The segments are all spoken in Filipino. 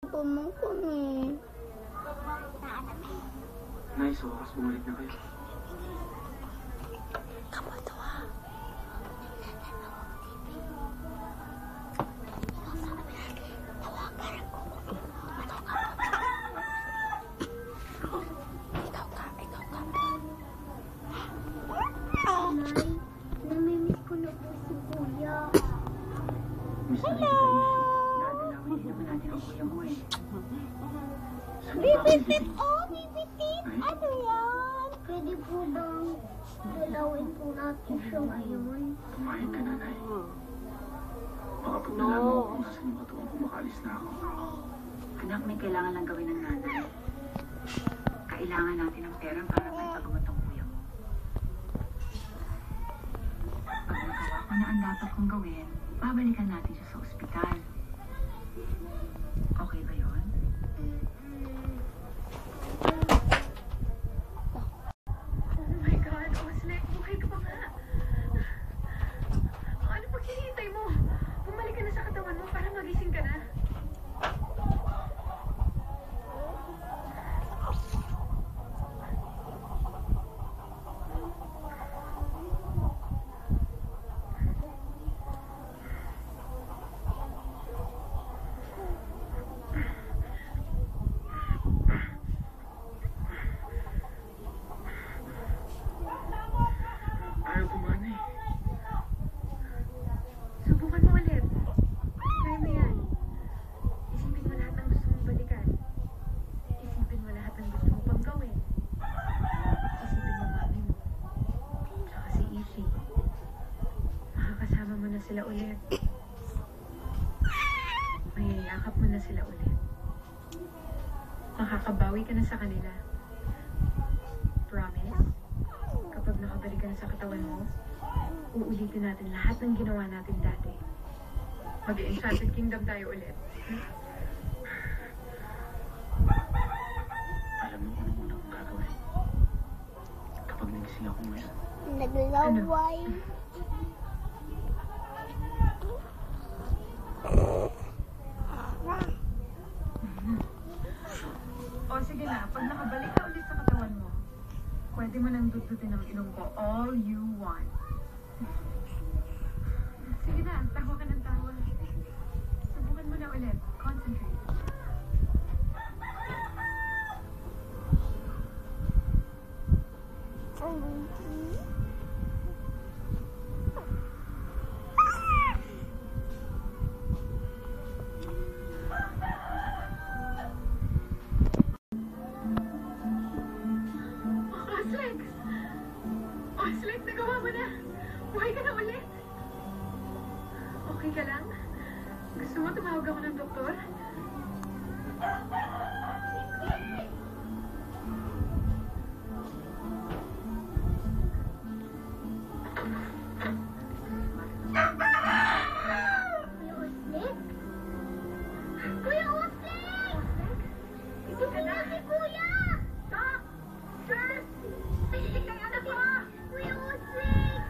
Naman kami. Nice, oras bumalik na kayo. Kamoto ha. Ikaw ka. Nay, namimiss ko na po si Kuya. Miss na rin kita, Ishi. Nadalaman din naman natin ang kuya mo eh. Bibitit! Oh, bibitit! Ay? Ano yan? Pwede po bang dalawin po natin siya ngayon? Kumain ka na, Nay. Baka pag nalaman ko kung nasan yung katuwang ko, makalis na ako. Anak, may kailangan lang gawin ng nanay. Kailangan natin ng pera para may pagawa tong kuya mo. Pag nagawa ko na ang dapat kong gawin, babalikan natin siya sa ospital. Okay ba yun? Oh my God, Oslek, bukay ka pa nga. Ano pag hinihintay mo? Bumalik ka na sa katawan mo para magising ka na. Ayaw kumana eh. Subukan mo ulit. Try mo yan. Isipin mo lahat ng gusto mong balikan. Isipin mo lahat ng gusto mo pang gawin. Isipin mo mami mo. Tsaka si Ishi. Makakasama mo na sila ulit. Mayayakap mo na sila ulit. Makakabawi ka na sa kanila. Promise? Kapag nakabalik ka na sa katawan mo, uulitin natin lahat ng ginawa natin dati. Mag-Enchanted Kingdom tayo ulit. Alam mo kung ano muna kong gagawin. Kapag nagising ako ngayon, Naglaway. O sige na, pag nakabalik ka ulit sa katawan mo, pwede mo nang dudutin ang ilong ko all you want. Sige na, tawa ka ng tawa. Subukan mo na ulit. Concentrate. Oslex! Oslex, nagawa mo na! Buhay ka na ulit! Okay ka lang? Gusto mo tumawag ako ng doktor? Kuya Oslet? Kuya Oslet! Ito ka na si Kuya! Stop! Sir! Ay, kaya na po! Kuya Oslet!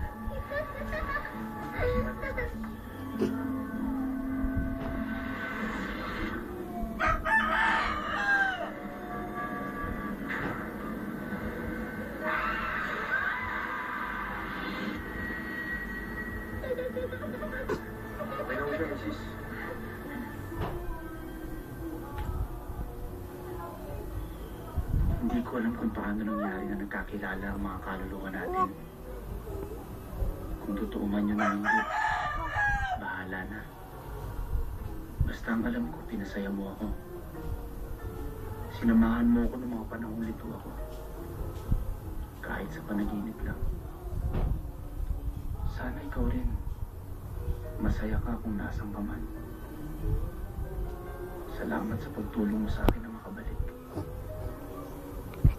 okay na siya, Mrs. Hindi ko alam kung paano nangyari na nagkakilala ang mga kaluluwa natin. Kung totoo man yun o hindi, bahala na. Basta ang alam ko, pinasaya mo ako. Sinamahan mo ako ng mga panahong lito ako. Kahit sa panaginip lang. Sana ikaw rin. Masaya ka kung nasan ka man. Salamat sa pagtulong mo sa akin na makabalik.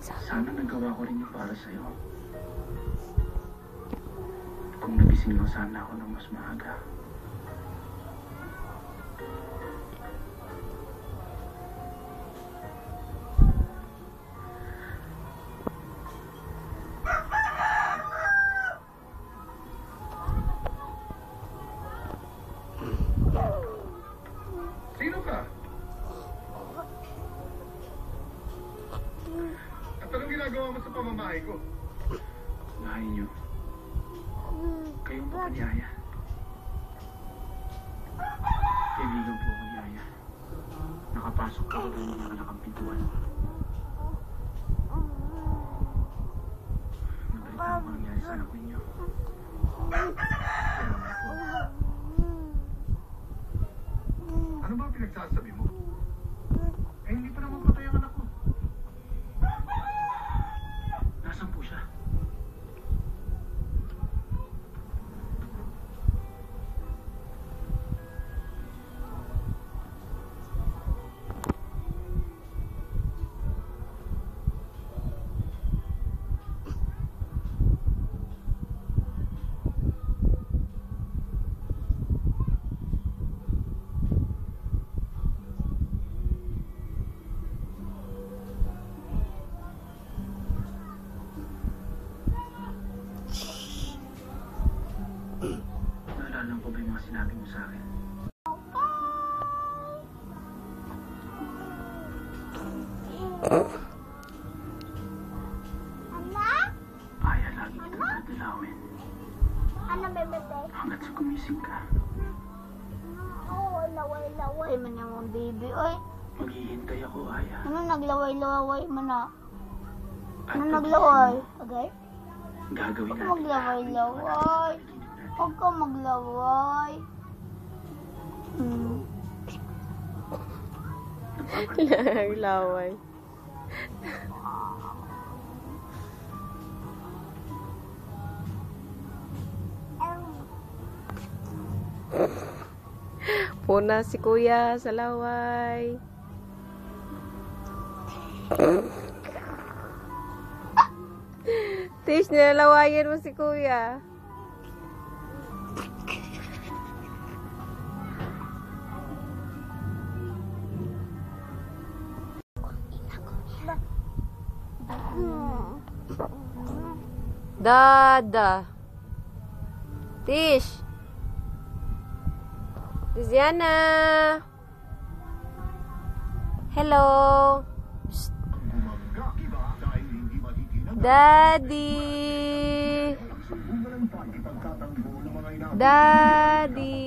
Sana nagawa ko rin yung para sa'yo. Kung nagising lang sana ako ng mas maaga. Sino ka? ginagawa mo sa pamamahay ko? Bahay niyo. Kayong papa ni Aya. Kaibigan po ako ni Aya. Nakapasok po ako ng mga nakang pintuan. Nabalita ang mangyari sa anak ninyo. Pero po. Ano ba pinagsasabi mo? Eh, hindi pa naman patay ang anak ko. Nasaan po siya? Naalala ko ba yung mga sinabi mo sa akin? Anak? Aya, lagi kitang dadalawin. Ano, bebe? Hanggat sa gumising ka. Oo, laway-laway man yung baby. Oy, Maghihintay ako, Aya. ano naglaway-laway man na? At Ano pagising naglaway? mo, Okay? gagawin Huwag natin maglaway-laway. Huwag ka maglaway. Laway. Puna si kuya sa laway. Tish, nilalawayan mo si kuya. Dada. Tish. Tiziana. Hello. Psst. Daddy. Daddy.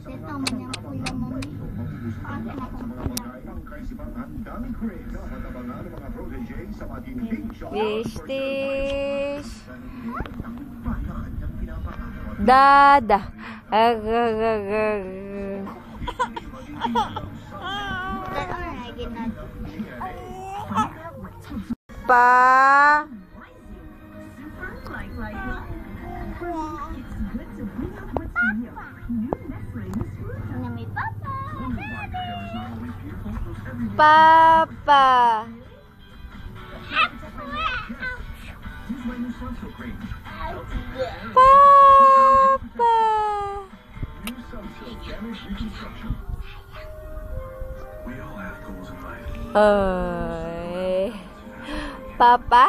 Ito man yung ulam mo. Ano na kung Tish, tish. Dada. Agagagag. Pa. na may papa. Papa. Papa. Ay. Papa?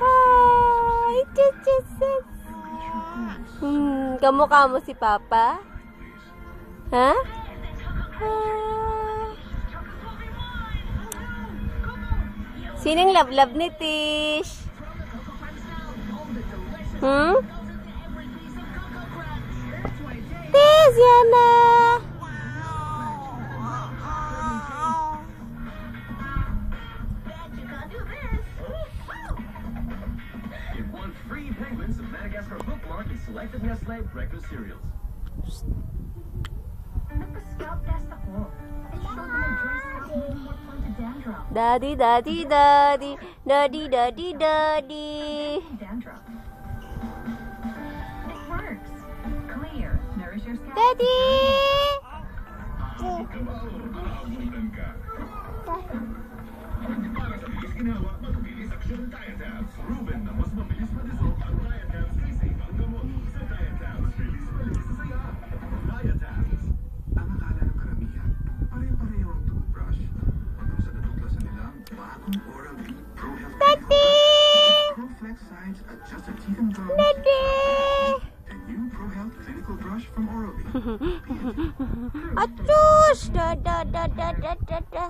Ay, chuchusus. Kamukha mo si Papa? Ha? Sinong love-love ni Tish? Tish, yan na! Get one free Penguins of Madagascar bookmark and selected Nestle breakfast cereals. Nagpa-scalp test ako. It showed my dry scalp may more prone to dandruff. Daddy, daddy, daddy, daddy, daddy, daddy. Dandruff. It works. Clear. Nourish your scalp. Daddy! Para sa bilis ginawa, mabilis aksyon Diatabs. Proven na mas mabilis ma-dissolve ang Diatabs kaysa ibang gamot. Sa Diatabs, bilis sa saya. Diatabs. Ang akala ng karamihan, pare-pareho ang toothbrush. Hanggang sa natuklasan nila, bagong Oral-B Pro Health Daddy! ProFlex Sides Adjusted Teeth and Gums. Daddy! A new Pro Health Clinical Brush from Oral-B. Atus! Da, da, da, da, da, da, da.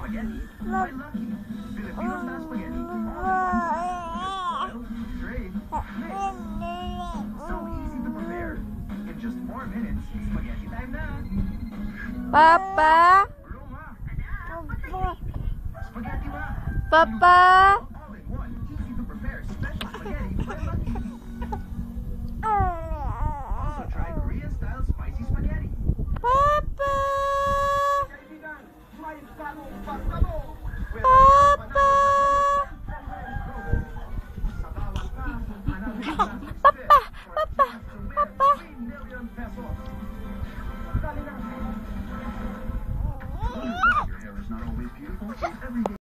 spaghetti by Lucky. Filipino-style spaghetti. Boiled, drained, mixed. So easy to prepare. In just 4 minutes, spaghetti time na. Papa? Spaghetti ba? Papa? All in one, easy to prepare special spaghetti by Lucky. Also try Korean-style spicy spaghetti. Papa? Your hair is not always beautiful. Every day